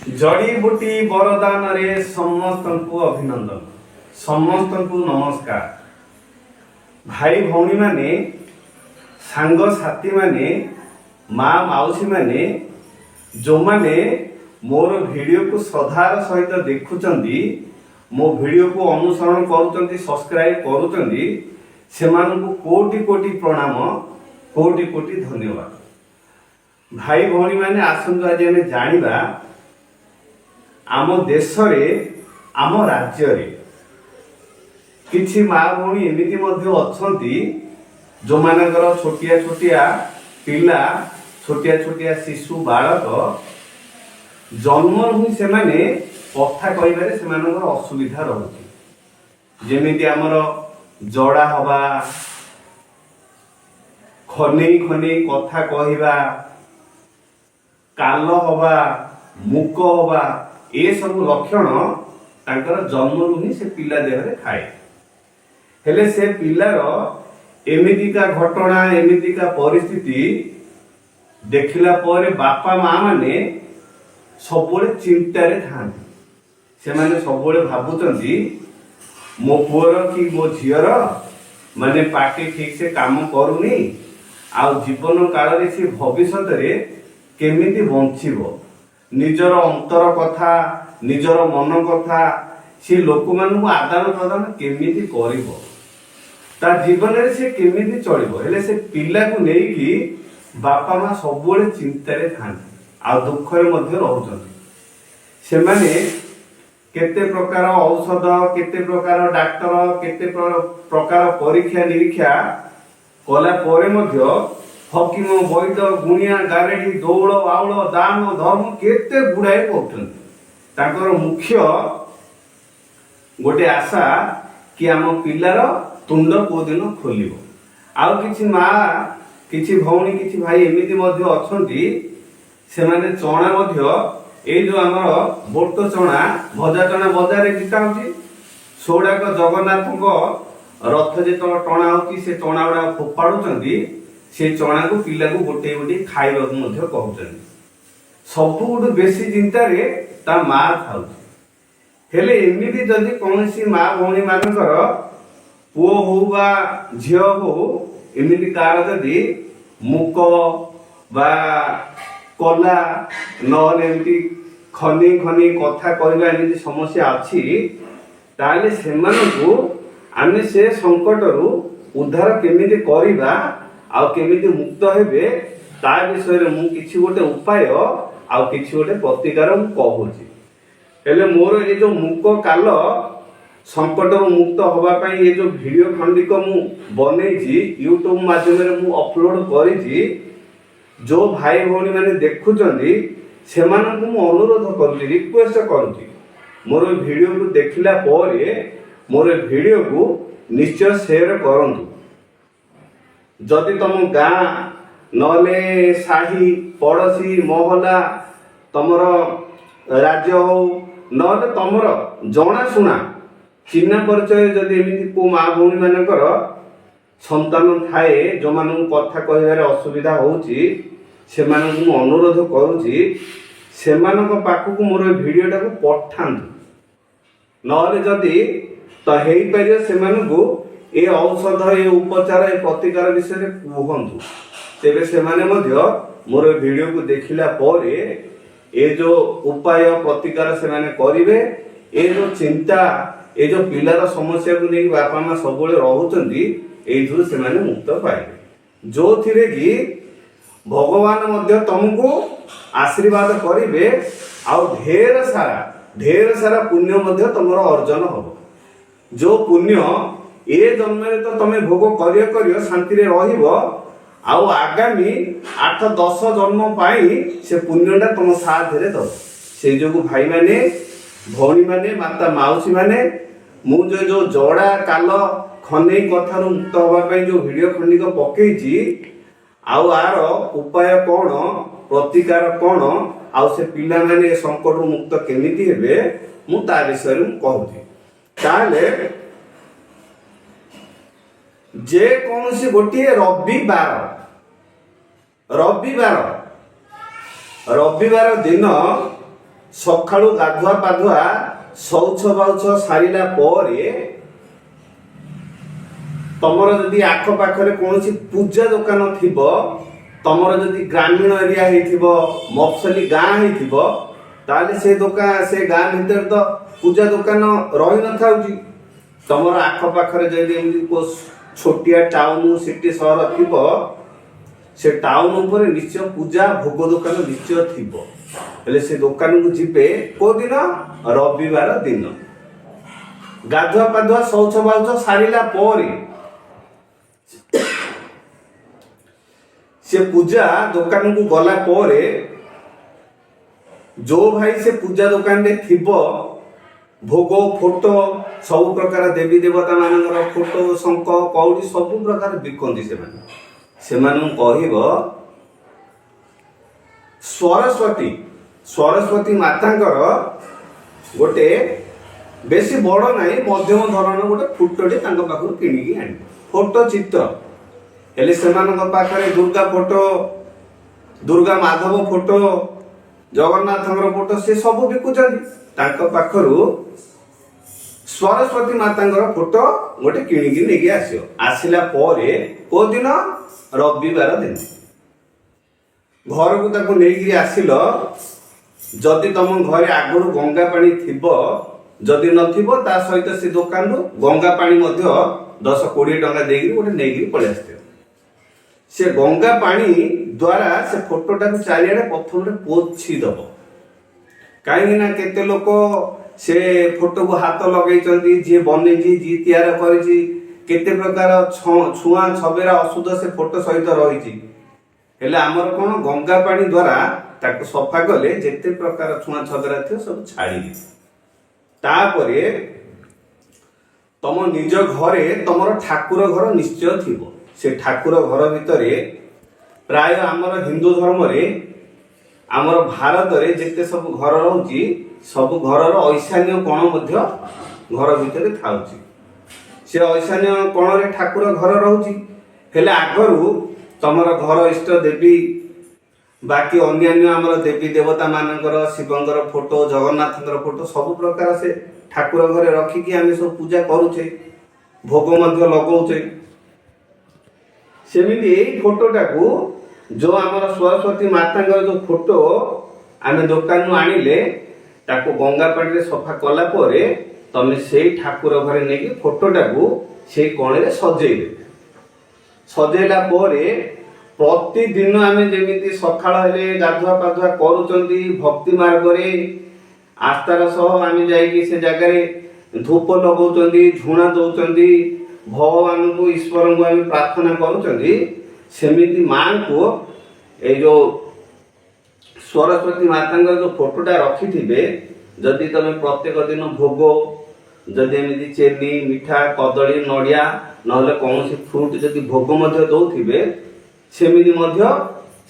जड़ीबूटी बरदान रे समस्त को अभिनंदन, समस्त को नमस्कार। भाई भौणी माने, सांग साथी माने, माँ माउसी माने जो माने मोर वीडियो को श्रद्धार सहित देखुचंदी, मो वीडियो को अनुसरण करूचंदी, सब्सक्राइब करूचंदी, सेमानकु कोटि कोटि प्रणाम, कोटि कोटि धन्यवाद। भाई भौणी माने आसंतु आज आमे जानिबा आम देश रे आम राज्य रे किछि माँ भौणी एमिति मध्य अछंती जो मानकर छोटिया छोटिया पिला, छोटिया छोटिया शिशु बालक जन्म ही से माने कथा कहिबारे सेमानकर असुविधा रहुछि। जेमिति हमर जड़ा हवा, खनेई खनेई कथा कहिबा, काल हवा, मुक हवा, ए सब लक्षण तांकर जन्मरू ही से पिला देह रे थाए। हेले से पिलार एमितिका घटना, एमितिका परिस्थिति देखिला पर बापा माँ माने सबले चिंतारे थांती। से माने सबले भाबुचंदी मो पुअर कि मो झियर माने पार्टी ठीक से काम करूनी, आ जीवन काल रे से भविष्यत रे केमिति बंचिबो, निजर अंतर कथा, निजर मन कथा से लोक मानू आदान प्रदान केमिति करिवो, ता जीवन रे से केमिति चलिबो। हेले से पिला को नेकी बापा माँ सबले चिंतारे थांती, आ दुख रे मध्य रहउचंती। से माने केते प्रकार औषध, केते प्रकार डाक्टर, केते प्रकार परीक्षा निरीक्षा कला परे मध्य हकीम, वैद्य, गुणिया, गारेडी, दौड़, बाउल, दान, धर्म केते गुड़ाए पढ़ुचंती। तांकर मुख्य गोटे आशा कि आम पिलार तुंड को दिन खोलिबो। आउ किछि माँ, किछि भौणी, किछि भाई एमिति मध्य अछंती, से माने चना मध्य ए जो हमर बोट चना, भजा चना बाजार रे बिका होची, सोडाक जगन्नाथ रथ जे टणा होची से चना गुडा फोपाडुचंती, से चना को पिला को गोटे गोटे खाइबा मध्य कहउचंती। सबु गुड बेसी चिंता रे ता माँ थाउची। हेले एमिति जदि कोनसी माँ भौणी मानकर पुओ हो बा झियो हो एमिति कार जदि मुक बा कला न एमिति खनी खनी कथा कहबा एमिति समस्या अछि, ताले सेमानकु आमे से संकटरू उद्धार केमिति करिबा आ केमिति मुक्त हेबे ता विषय रे मु किछि गोटे उपाय आ किछि गोटे प्रतिकार मु कहूची। हेले मोर ए जो मुक काल संकटरू मुक्त होबा पई ए जो वीडियो खंडिक मु बनेछि, यूट्यूब माध्यम रे मु अपलोड करिछि, जो भाई भौणी माने देखुचंदी सेमानकु मु अनुरोध करूची, रिक्वेस्ट करूची, मोर वीडियो को देखिला परे मोर वीडियो को निश्चय शेयर करंतु। जदि तुम गाँ नले साही पड़ोशी मोहल्ला तमर राज्य हो नले तमर जना शुणा चिन्ह परिचय जदि एमिति को माँ भौणी मानकर संतान थाए जो मानू कथा कहबार असुविधा होउची, सेमानकु मु अनुरोध करूची सेमानक पाखकु मोर वीडियोटा को पठांतु, नले जदि त हेई परियो सेमानकु ए औषध, ए उपचार, ए प्रतिकार विषय रे कहंतु। तेबे सेमाने मध्य मोर वीडियो को देखिला परे ए जो उपाय प्रतिकार सेमाने करिवे, ए जो चिंता, ए जो पिलार समस्या को नै बापा माँ सबले रहउचंदी, एइथु सेमाने मुक्त पाइबे, जो थिरे कि भगवान मध्य तुमको आशीर्वाद करिवे आ ढेर सारा पुण्य मध्य तुमरो अर्जन हबो। जो पुण्य ए जन्म रे तो तमे भोग करियो शांति रे रहिबो, आउ आगामी 8-10 जन्म पाई से पुण्यटा तुम साथ रे दो। से जो भाई माने, भौणी माने, माता माउसी माने, मु जो जड़ा काल खनेई कथार मुक्त होबा पई जो वीडियो खंडिक पकेइची, आउ आर उपाय कोन, प्रतिकार कोन, आउ से पिला माने संकट मुक्त केमिति हेबे मु ता विषय रे कहूची। ताले जे कौनसी गोटे रविवार दिन ସକାଳୁ ଗାଧୁଆ ପାଧୁଆ ଶୌଚ ବାଉଚ ସାରିଲା ପରେ ତମର ଯଦି ଆଖପାଖରେ କୌଣସି ପୂଜା ଦୋକାନ ଥିବ, ତମର ଯଦି ଗ୍ରାମୀଣ ଏରିଆ ହେଇଥିବ, ମଫସଲି ଗାଁ ହେଇଥିବ, ତାହେଲେ ସେ ଗାଁ ଭିତରେ ତ ପୂଜା ଦୋକାନ ରହିନଥାଉଛି। ତମର ଆଖପାଖରେ ଯଦି ଏମିତି ଛୋଟିଆ ଟାଉନ ସିଟି ସହର ଥିବ, ସେ ଟାଉନ ଉପରେ ନିଶ୍ଚୟ ପୂଜା ଭୋଗ ଦୋକାନ ନିଶ୍ଚୟ ଥିବ। ହେଲେ ସେ ଦୋକାନକୁ ଯିବେ କୋଉ ଦିନ? ରବିବାର ଦିନ। ଗାଧୁଆ ପାଧୁଆ ଶୌଚ ବାଉଚ ସାରିଲା ପରେ ସେ ପୂଜା ଦୋକାନକୁ ଗଲା ପରେ ଯୋଉ ଭାଇ ସେ ପୂଜା ଦୋକାନରେ ଥିବ, ଭୋଗ ଫୋଟୋ ସବୁ ପ୍ରକାର ଦେବୀ ଦେବତା ମାନଙ୍କର ଫୋଟୋ ଶଙ୍ଖ କଉଡ଼ି ସବୁ ପ୍ରକାର ବିକନ୍ତି। ସେମାନଙ୍କୁ କହିବ ସରସ୍ୱତୀ ମାତାଙ୍କର ଗୋଟେ ବେଶୀ ବଡ଼ ନାହିଁ, ମଧ୍ୟମ ଧରଣର ଗୋଟେ ଫଟୋଟେ ତାଙ୍କ ପାଖରୁ କିଣିକି ଆଣିବ, ଫଟୋ ଚିତ୍ର। ହେଲେ ସେମାନଙ୍କ ପାଖରେ ଦୁର୍ଗା ଫଟୋ, ଦୁର୍ଗା ମାଧବ ଫଟୋ, ଜଗନ୍ନାଥଙ୍କର ଫଟୋ ସେ ସବୁ ବିକୁଛନ୍ତି। ତାଙ୍କ ପାଖରୁ ସରସ୍ୱତୀ ମାତାଙ୍କର ଫଟୋ ଗୋଟେ କିଣିକି ନେଇକି ଆସିବ। ଆସିଲା ପରେ କୋଉ ଦିନ? ରବିବାର ଦିନ। ଘରକୁ ତାକୁ ନେଇକି ଆସିଲ। ଯଦି ତମ ଘରେ ଆଗରୁ ଗଙ୍ଗା ପାଣି ଥିବ, ଯଦି ନଥିବ ତା ସହିତ ସେ ଦୋକାନରୁ ଗଙ୍ଗା ପାଣି ମଧ୍ୟ 10-20 ଟଙ୍କା ଦେଇକି ଗୋଟେ ନେଇକି ପଳେଇ ଆସିଥିବ। ସେ ଗଙ୍ଗା ପାଣି ଦ୍ୱାରା ସେ ଫଟୋଟାକୁ ଚାରିଆଡ଼େ ପ୍ରଥମରେ ପୋଛି ଦବ। କାହିଁକି ନା କେତେ ଲୋକ ସେ ଫଟୋକୁ ହାତ ଲଗେଇଛନ୍ତି, ଯିଏ ବନେଇଛି, ଯିଏ ତିଆରି କରିଛି, କେତେ ପ୍ରକାର ଛୁଆଁ ଛବେରା ଅଶୁଦ୍ଧ ସେ ଫଟୋ ସହିତ ରହିଛି। ହେଲେ ଆମର କଣ? ଗଙ୍ଗା ପାଣି ଦ୍ୱାରା ତାକୁ ସଫା କଲେ ଯେତେ ପ୍ରକାର ଛୁଆଁ ଛବେରା ଥିବ ସବୁ ଛାଡ଼ିଯିବ। ତାପରେ ତମ ନିଜ ଘରେ ତମର ଠାକୁର ଘର ନିଶ୍ଚୟ ଥିବ। ସେ ଠାକୁର ଘର ଭିତରେ ପ୍ରାୟ ଆମର ହିନ୍ଦୁ ଧର୍ମରେ, ଆମର ଭାରତରେ ଯେତେ ସବୁ ଘର ରହୁଛି, ସବୁ ଘରର ଐଶାନ୍ୟ କୋଣ ମଧ୍ୟ ଘର ଭିତରେ ଥାଉଛି। ସେ ଐଶାନ୍ୟ କୋଣରେ ଠାକୁର ଘର ରହୁଛି। ହେଲେ ଆଗରୁ ତମର ଘର ଇଷ୍ଟ ଦେବୀ, ବାକି ଅନ୍ୟାନ୍ୟ ଆମର ଦେବୀ ଦେବତା ମାନଙ୍କର, ଶିବଙ୍କର ଫଟୋ, ଜଗନ୍ନାଥଙ୍କର ଫଟୋ ସବୁ ପ୍ରକାର ସେ ଠାକୁର ଘରେ ରଖିକି ଆମେ ସବୁ ପୂଜା କରୁଛେ, ଭୋଗ ମଧ୍ୟ ଲଗଉଛେ। ସେମିତି ଏଇ ଫଟୋଟାକୁ ଯୋଉ ଆମର ସରସ୍ୱତୀ ମାତାଙ୍କର ଯୋଉ ଫଟୋ ଆମେ ଦୋକାନରୁ ଆଣିଲେ, ତାକୁ ଗଙ୍ଗା ପାଣିରେ ସଫା କଲା ପରେ ତମେ ସେଇ ଠାକୁର ଘରେ ନେଇକି ଫଟୋଟାକୁ ସେଇ କୋଣରେ ସଜେଇବେ। ସଜେଇଲା ପରେ ପ୍ରତିଦିନ ଆମେ ଯେମିତି ସକାଳ ହେଲେ ଗାଧୁଆ ପାଧୁଆ କରୁଛନ୍ତି ଭକ୍ତି ମାର୍ଗରେ, ଆସ୍ଥାର ସହ ଆମେ ଯାଇକି ସେ ଜାଗାରେ ଧୂପ ଲଗାଉଛନ୍ତି, ଝୁଣା ଦଉଛନ୍ତି, ଭଗବାନଙ୍କୁ ଈଶ୍ୱରଙ୍କୁ ଆମେ ପ୍ରାର୍ଥନା କରୁଛନ୍ତି। ସେମିତି ମାଙ୍କୁ ଏଇ ଯୋଉ ସରସ୍ୱତୀ ମାତାଙ୍କର ଯୋଉ ଫଟୋଟା ରଖିଥିବେ, ଯଦି ତମେ ପ୍ରତ୍ୟେକ ଦିନ ଭୋଗ, ଯଦି ଏମିତି ଚିନି, ମିଠା, କଦଳୀ, ନଡ଼ିଆ ନହେଲେ କୌଣସି ଫ୍ରୁଟ ଯଦି ଭୋଗ ମଧ୍ୟ ଦଉଥିବେ, ସେମିତି ମଧ୍ୟ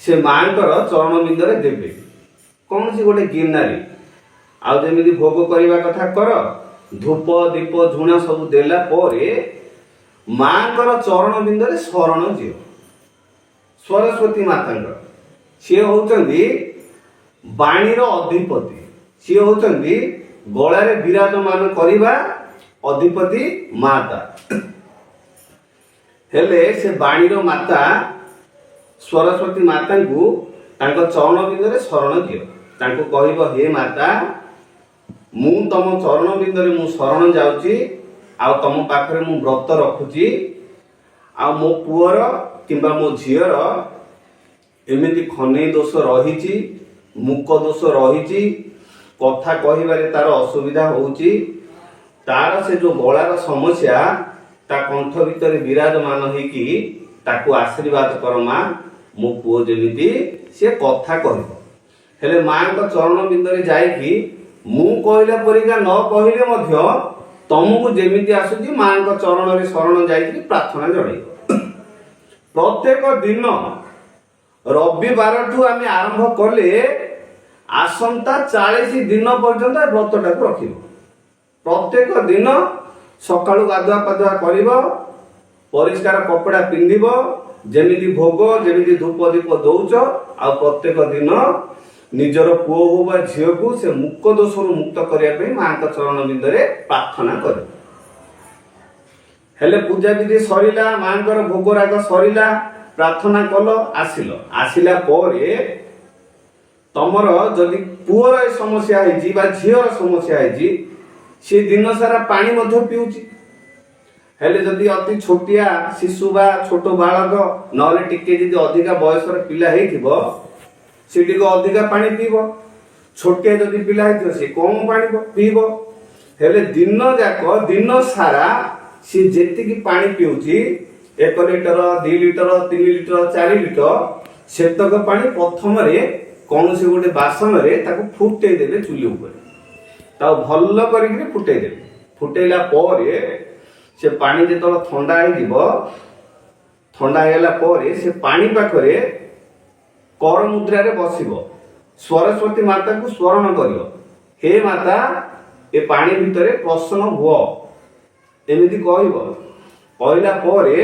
ସେ ମାଙ୍କର ଚରଣ ବିନ୍ଦରେ ଦେବେ, କୌଣସି ଗୋଟେ ଗିନାରେ। ଆଉ ଯେମିତି ଭୋଗ କରିବା କଥା କର, ଧୂପ ଦୀପ ଝୁଣା ସବୁ ଦେଲା ପରେ ମାଙ୍କର ଚରଣ ବିନ୍ଦରେ ଶରଣ ଦିଅ। ସରସ୍ୱତୀ ମାତାଙ୍କର ସିଏ ହଉଛନ୍ତି ବାଣୀର ଅଧିପତି, ସିଏ ହଉଛନ୍ତି ଗଳାରେ ବିରାଜମାନ କରିବା ଅଧିପତି ମାତା। ହେଲେ ସେ ବାଣୀର ମାତା ସରସ୍ୱତୀ ମାତାଙ୍କୁ ତାଙ୍କ ଚରଣ ବିନ୍ଦରେ ଶରଣ ଦିଅ। ତାଙ୍କୁ କହିବ, ହେ ମାତା, ମୁଁ ତମ ଚରଣ ବିନ୍ଦରେ ମୁଁ ଶରଣ ଯାଉଛି, ଆଉ ତମ ପାଖରେ ମୁଁ ବ୍ରତ ରଖୁଛି। ଆଉ ମୋ ପୁଅର କିମ୍ବା ମୋ ଝିଅର ଏମିତି ଖନେଇ ଦୋଷ ରହିଛି, ମୁକ ଦୋଷ ରହିଛି, କଥା କହିବାରେ ତାର ଅସୁବିଧା ହଉଛି, ତାର ସେ ଯୋଉ ଗଳାର ସମସ୍ୟା ତା କଣ୍ଠ ଭିତରେ ବିରାଜମାନ ହେଇକି ତାକୁ ଆଶୀର୍ବାଦ କର ମା, ମୋ ପୁଅ ଯେମିତି ସେ କଥା କହିବ। ହେଲେ ମାଙ୍କ ଚରଣ ବିନ୍ଦରେ ଯାଇକି ମୁଁ କହିଲା ପରିକା ନ କହିଲେ ମଧ୍ୟ ତମକୁ ଯେମିତି ଆସୁଛି ମାଙ୍କ ଚରଣରେ ଶରଣ ଯାଇକି ପ୍ରାର୍ଥନା ଜଣେଇବ। ପ୍ରତ୍ୟେକ ଦିନ ରବିବାରଠୁ ଆମେ ଆରମ୍ଭ କଲେ ଆସନ୍ତା 40 ଦିନ ପର୍ଯ୍ୟନ୍ତ ଏ ବ୍ରତଟାକୁ ରଖିବ। ପ୍ରତ୍ୟେକ ଦିନ ସକାଳୁ ଗାଧୁଆ ପାଧୁଆ କରିବ, ପରିଷ୍କାର କପଡ଼ା ପିନ୍ଧିବ, ଯେମିତି ଭୋଗ ଯେମିତି ଧୂପ ଦୀପ ଦଉଛ, ଆଉ ପ୍ରତ୍ୟେକ ଦିନ ନିଜର ପୁଅ ହଉ ବା ଝିଅକୁ ସେ ମୁକ ଦୋଷରୁ ମୁକ୍ତ କରିବା ପାଇଁ ମାଙ୍କ ଚରଣ ବିନ୍ଦରେ ପ୍ରାର୍ଥନା କରେ। ହେଲେ ପୂଜାବିଧି ସରିଲା, ମାଙ୍କର ଭୋଗରାଗ ସରିଲା, ପ୍ରାର୍ଥନା କଲ, ଆସିଲା ପରେ ତମର ଯଦି ପୁଅର ଏ ସମସ୍ୟା ହେଇଛି ବା ଝିଅର ସମସ୍ୟା ହେଇଛି, ସେ ଦିନ ସାରା ପାଣି ମଧ୍ୟ ପିଉଛି। ହେଲେ ଯଦି ଅତି ଛୋଟିଆ ଶିଶୁ ବା ଛୋଟ ବାଳକ ନହେଲେ ଟିକେ ଯଦି ଅଧିକା ବୟସର ପିଲା ହେଇଥିବ, ସେ ଟିକେ ଅଧିକା ପାଣି ପିଇବ। ଛୋଟିଆ ଯଦି ପିଲା ହେଇଥିବ ସେ କମ ପାଣି ପିଇବ। ହେଲେ ଦିନ ସାରା ସେ ଯେତିକି ପାଣି ପିଉଛି, 1 ଲିଟର 2 ଲିଟର 3 ଲିଟର 4 ଲିଟର, ସେତକ ପାଣି ପ୍ରଥମରେ କୌଣସି ଗୋଟେ ବାସନରେ ତାକୁ ଫୁଟେଇ ଦେବେ। ଚୁଲି ଉପରେ ତାକୁ ଭଲ କରିକି ଫୁଟେଇ ଦେବେ। ଫୁଟେଇଲା ପରେ ସେ ପାଣି ଯେତେବେଳେ ଥଣ୍ଡା ହେଇଯିବ, ଥଣ୍ଡା ହେଇଗଲା ପରେ ସେ ପାଣି ପାଖରେ କର ମୁଦ୍ରାରେ ବସିବ, ସରସ୍ୱତୀ ମାତାକୁ ସ୍ମରଣ କରିବ, ହେ ମାତା ଏ ପାଣି ଭିତରେ ପ୍ରସନ୍ନ ହୁଅ, ଏମିତି କହିବ। କହିଲା ପରେ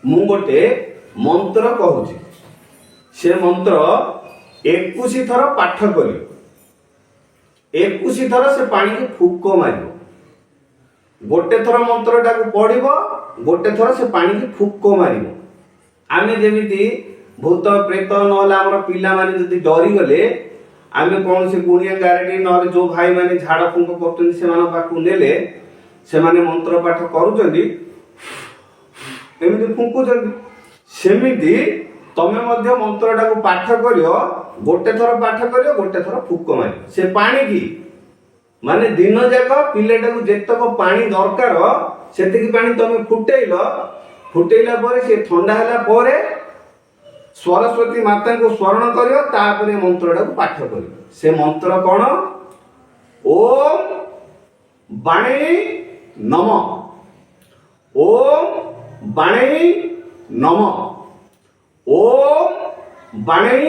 ମୁଁ ଗୋଟେ ମନ୍ତ୍ର କହୁଛି, ସେ ମନ୍ତ୍ର 21 ଥର ପାଠ କରିବ। 21 ଥର ସେ ପାଣିକୁ ଫୁକ ମାରିବ। ଗୋଟେ ଥର ମନ୍ତ୍ରଟାକୁ ପଢିବ, ଗୋଟେ ଥର ସେ ପାଣିକି ଫୁକ ମାରିବ। ଆମେ ଯେମିତି ଭୂତ ପ୍ରେତ ନହେଲେ ଆମର ପିଲାମାନେ ଯଦି ଡରିଗଲେ, ଆମେ କୌଣସି ଗୁଣିଆ ଗାରେଡି ନହେଲେ ଯୋଉ ଭାଇମାନେ ଝାଡ଼ ଫୁଙ୍କ କରୁଛନ୍ତି ସେମାନଙ୍କ ପାଖକୁ ନେଲେ, ସେମାନେ ମନ୍ତ୍ର ପାଠ କରୁଛନ୍ତି, ଏମିତି ଫୁଙ୍କୁଛନ୍ତି। ସେମିତି ତମେ ମଧ୍ୟ ମନ୍ତ୍ରଟାକୁ ପାଠ କରିବ, ଗୋଟେ ଥର ପାଠ କରିବ, ଗୋଟେ ଥର ଫୁକ ମାରିବ। ସେ ପାଣିକି ମାନେ ଦିନ ଯାକ ପିଲାଟାକୁ ଯେତକ ପାଣି ଦରକାର ସେତିକି ପାଣି ତମେ ଫୁଟେଇଲା ପରେ ସେ ଥଣ୍ଡା ହେଲା ପରେ ସରସ୍ୱତୀ ମାତାଙ୍କୁ ସ୍ମରଣ କରିବ, ତାପରେ ମନ୍ତ୍ରଟାକୁ ପାଠ କରିବ। ସେ ମନ୍ତ୍ର କଣ? ଓମ୍ ବାଣୀ ନମ, ଓମ୍ ବାଣୀ ନମ, ଓମ୍ ବାଣୀ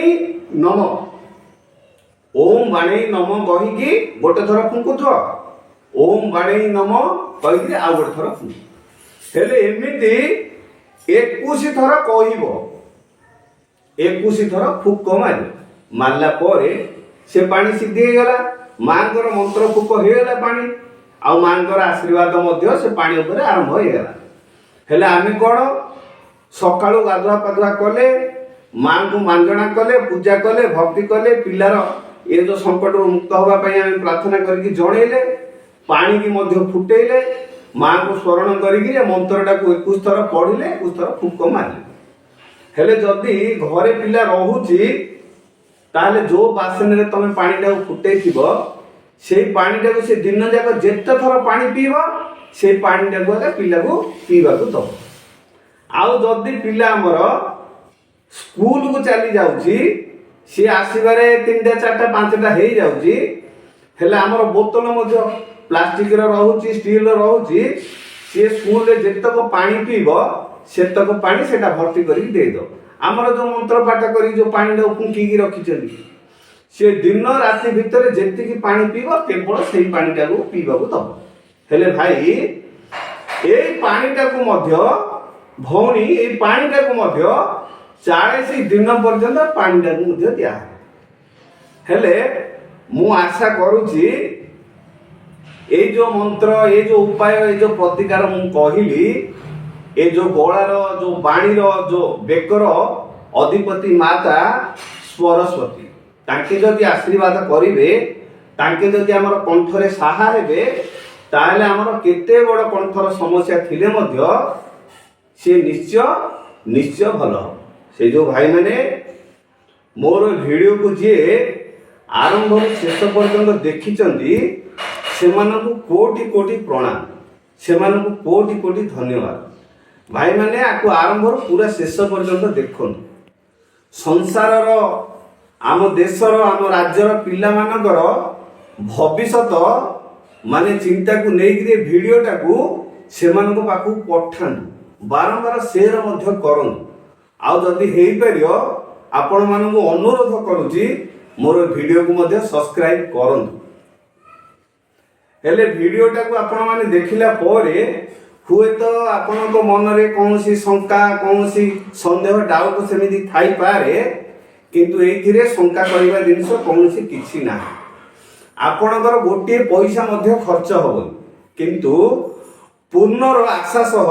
ନମ, ଓମ୍ ବାଣୀ ନମ କହିକି ଗୋଟେ ଥର ଫୁଙ୍କୁଥିବ, ଓମ୍ ବାଣୀ ନମ କହିକି ଆଉ ଗୋଟେ ଥର ଫୁଙ୍କୁ। ହେଲେ ଏମିତି 21 ଥର କହିବ, 21 ଥର ଫୁକ ମାରିଲା ପରେ ସେ ପାଣି ସିଦ୍ଧି ହେଇଗଲା। ମାଙ୍କର ମନ୍ତ୍ର ଫୁକ ହେଇଗଲା ପାଣି, ଆଉ ମାଙ୍କର ଆଶୀର୍ବାଦ ମଧ୍ୟ ସେ ପାଣି ଉପରେ ଆରମ୍ଭ ହେଇଗଲା। ହେଲେ ଆମେ କଣ ସକାଳୁ ଗାଧୁଆ ପାଧୁଆ କଲେ, ମାଙ୍କୁ ମାଞ୍ଜଣା କଲେ, ପୂଜା କଲେ, ଭକ୍ତି କଲେ, ପିଲାର ଏ ଯୋଉ ସଂକଟରୁ ମୁକ୍ତ ହେବା ପାଇଁ ଆମେ ପ୍ରାର୍ଥନା କରିକି ଜଣେଇଲେ, ପାଣିକି ମଧ୍ୟ ଫୁଟେଇଲେ, ମାଙ୍କୁ ସ୍ମରଣ କରିକି ମନ୍ତ୍ରଟାକୁ 21 ଥର ପଢିଲେ, 21 ଥର ଫୁକ ମାରିଲେ। ହେଲେ ଯଦି ଘରେ ପିଲା ରହୁଛି, ତାହେଲେ ଯୋଉ ବାସନରେ ତମେ ପାଣିଟାକୁ ଫୁଟେଇଥିବ, ସେଇ ପାଣିଟାକୁ ସେ ଦିନ ଯାକ ଯେତେ ଥର ପାଣି ପିଇବ, ସେଇ ପାଣିଟାକୁ ପିଲାକୁ ପିଇବାକୁ ଦବ। ଆଉ ଯଦି ପିଲା ଆମର ସ୍କୁଲକୁ ଚାଲି ଯାଉଛି, ସିଏ ଆସିବାରେ 3ଟା 4ଟା 5ଟା ହେଇଯାଉଛି, ହେଲେ ଆମର ବୋତଲ ମଧ୍ୟ ପ୍ଲାଷ୍ଟିକର ରହୁଛି, ଷ୍ଟିଲର ରହୁଛି, ସିଏ ସ୍କୁଲରେ ଯେତକ ପାଣି ପିଇବ ସେତକ ପାଣି ସେଟା ଭର୍ତ୍ତି କରିକି ଦେଇଦବ। ଆମର ଯୋଉ ମନ୍ତ୍ର ପାଠ କରିକି ଯୋଉ ପାଣିଟାକୁ ଫୁଙ୍କିକି ରଖିଛନ୍ତି, ସେ ଦିନ ରାତି ଭିତରେ ଯେତିକି ପାଣି ପିଇବ କେବଳ ସେଇ ପାଣିଟାକୁ ପିଇବାକୁ ଦବ। ହେଲେ ଭାଇ ଏଇ ପାଣିଟାକୁ ମଧ୍ୟ ଭଉଣୀ, ଏଇ ପାଣିଟାକୁ ମଧ୍ୟ 40 ଦିନ ପର୍ଯ୍ୟନ୍ତ ପାଣିଟାକୁ ମଧ୍ୟ ଦିଆହବ। ହେଲେ ମୁଁ ଆଶା କରୁଛି ଏଇ ଯୋଉ ମନ୍ତ୍ର, ଏଇ ଯୋଉ ଉପାୟ, ଏଇ ଯୋଉ ପ୍ରତିକାର ମୁଁ କହିଲି, ଏ ଯୋଉ ଗଳାର ଯୋଉ ବାଣୀର ଯୋଉ ବେକର ଅଧିପତି ମାତା ସରସ୍ୱତୀ, ତାଙ୍କେ ଯଦି ଆଶୀର୍ବାଦ କରିବେ, ତାଙ୍କେ ଯଦି ଆମର କଣ୍ଠରେ ସାହା ହେବେ, ତାହେଲେ ଆମର କେତେ ବଡ଼ କଣ୍ଠର ସମସ୍ୟା ଥିଲେ ମଧ୍ୟ ସେ ନିଶ୍ଚୟ ଭଲ ହବ। ସେ ଯୋଉ ଭାଇମାନେ ମୋର ଭିଡ଼ିଓକୁ ଯିଏ ଆରମ୍ଭରୁ ଶେଷ ପର୍ଯ୍ୟନ୍ତ ଦେଖିଛନ୍ତି, ସେମାନଙ୍କୁ କୋଟି କୋଟି ପ୍ରଣାମ, ସେମାନଙ୍କୁ କୋଟି କୋଟି ଧନ୍ୟବାଦ। ଭାଇମାନେ ଆକୁ ଆରମ୍ଭରୁ ପୁରା ଶେଷ ପର୍ଯ୍ୟନ୍ତ ଦେଖନ୍ତୁ। ସଂସାରର, ଆମ ଦେଶର, ଆମ ରାଜ୍ୟର ପିଲାମାନଙ୍କର ଭବିଷ୍ୟତ ମାନେ ଚିନ୍ତାକୁ ନେଇକିରି ଭିଡ଼ିଓଟାକୁ ସେମାନଙ୍କ ପାଖକୁ ପଠାନ୍ତୁ, ବାରମ୍ବାର ସେୟାର ମଧ୍ୟ କରନ୍ତୁ। ଆଉ ଯଦି ହେଇପାରିବ ଆପଣମାନଙ୍କୁ ଅନୁରୋଧ କରୁଛି ମୋର ଭିଡ଼ିଓକୁ ମଧ୍ୟ ସବସ୍କ୍ରାଇବ କରନ୍ତୁ। ହେଲେ ଭିଡ଼ିଓଟାକୁ ଆପଣମାନେ ଦେଖିଲା ପରେ ହୁଏତ ଆପଣଙ୍କ ମନରେ କୌଣସି ଶଙ୍କା, କୌଣସି ସନ୍ଦେହ, ଡାଉଟ ସେମିତି ଥାଇପାରେ, କିନ୍ତୁ ଏଇଥିରେ ଶଙ୍କା କରିବା ଜିନିଷ କୌଣସି କିଛି ନାହିଁ। ଆପଣଙ୍କର ଗୋଟିଏ ପଇସା ମଧ୍ୟ ଖର୍ଚ୍ଚ ହବନି, କିନ୍ତୁ ପୂର୍ଣ୍ଣର ଆଶା ସହ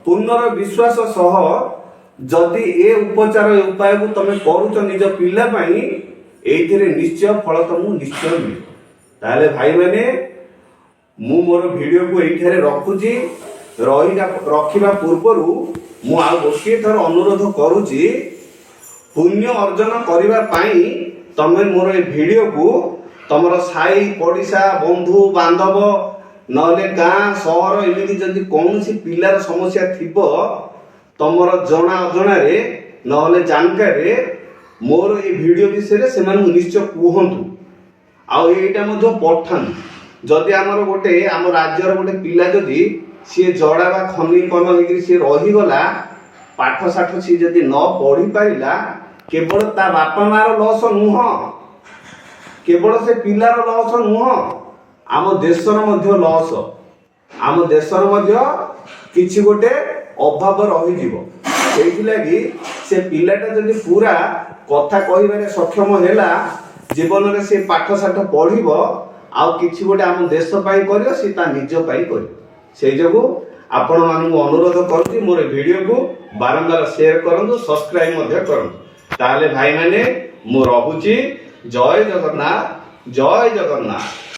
ପୂର୍ଣ୍ଣର ବିଶ୍ୱାସ ସହ ଯଦି ଏ ଉପଚାର ଏ ଉପାୟକୁ ତମେ କରୁଛ ନିଜ ପିଲା ପାଇଁ, ଏଇଥିରେ ନିଶ୍ଚୟ ଫଳ ତମକୁ ନିଶ୍ଚୟ ମିଳିବ। ତାହେଲେ ଭାଇମାନେ, ମୁଁ ମୋର ଭିଡ଼ିଓକୁ ଏଇଠାରେ ରଖୁଛି। ରଖିବା ପୂର୍ବରୁ ମୁଁ ଆଉ ଗୋଟିଏ ଥର ଅନୁରୋଧ କରୁଛି, ପୁଣ୍ୟ ଅର୍ଜନ କରିବା ପାଇଁ ତମେ ମୋର ଏ ଭିଡ଼ିଓକୁ ତମର ସାହି ପଡ଼ିଶା ବନ୍ଧୁ ବାନ୍ଧବ ନହେଲେ ଗାଁ ସହର ଏମିତି ଯଦି କୌଣସି ପିଲାର ସମସ୍ୟା ଥିବ ତମର ଜଣା ଅଜଣାରେ ନହେଲେ ଜାଣିକାରେ ମୋର ଏ ଭିଡ଼ିଓ ବିଷୟରେ ସେମାନଙ୍କୁ ନିଶ୍ଚୟ କୁହନ୍ତୁ। ଆଉ ଏଇଟା ମଧ୍ୟ ପଠାନ୍ତୁ। ଯଦି ଆମର ଆମ ରାଜ୍ୟର ଗୋଟେ ପିଲା ଯଦି ସିଏ ଜଡ଼ା ବା ଖନିକନ ହେଇକିରି ସିଏ ରହିଗଲା, ପାଠ ସାଠ ସିଏ ଯଦି ନ ପଢ଼ି ପାରିଲା, କେବଳ ତା ବାପା ମାର ଲସ୍ ନୁହଁ, କେବଳ ସେ ପିଲାର ଲସ୍ ନୁହଁ, ଆମ ଦେଶର ମଧ୍ୟ ଲସ୍। ଆମ ଦେଶର ମଧ୍ୟ କିଛି ଗୋଟେ ଅଭାବ ରହିଯିବ। ସେଇଥିଲାଗି ସେ ପିଲାଟା ଯଦି ପୁରା କଥା କହିବାରେ ସକ୍ଷମ ହେଲା, ଜୀବନରେ ସେ ପାଠ ସାଠ ପଢ଼ିବ, ଆଉ କିଛି ଗୋଟେ ଆମ ଦେଶ ପାଇଁ କରିବ, ସେ ତା ନିଜ ପାଇଁ କରିବ। ସେଇ ଯୋଗୁଁ ଆପଣମାନଙ୍କୁ ଅନୁରୋଧ କରୁଛି, ମୋର ଭିଡ଼ିଓକୁ ବାରମ୍ବାର ସେୟାର କରନ୍ତୁ, ସବସ୍କ୍ରାଇବ୍ ମଧ୍ୟ କରନ୍ତୁ। ତାହେଲେ ଭାଇମାନେ, ମୁଁ ରହୁଛି। ଜୟ ଜଗନ୍ନାଥ, ଜୟ ଜଗନ୍ନାଥ।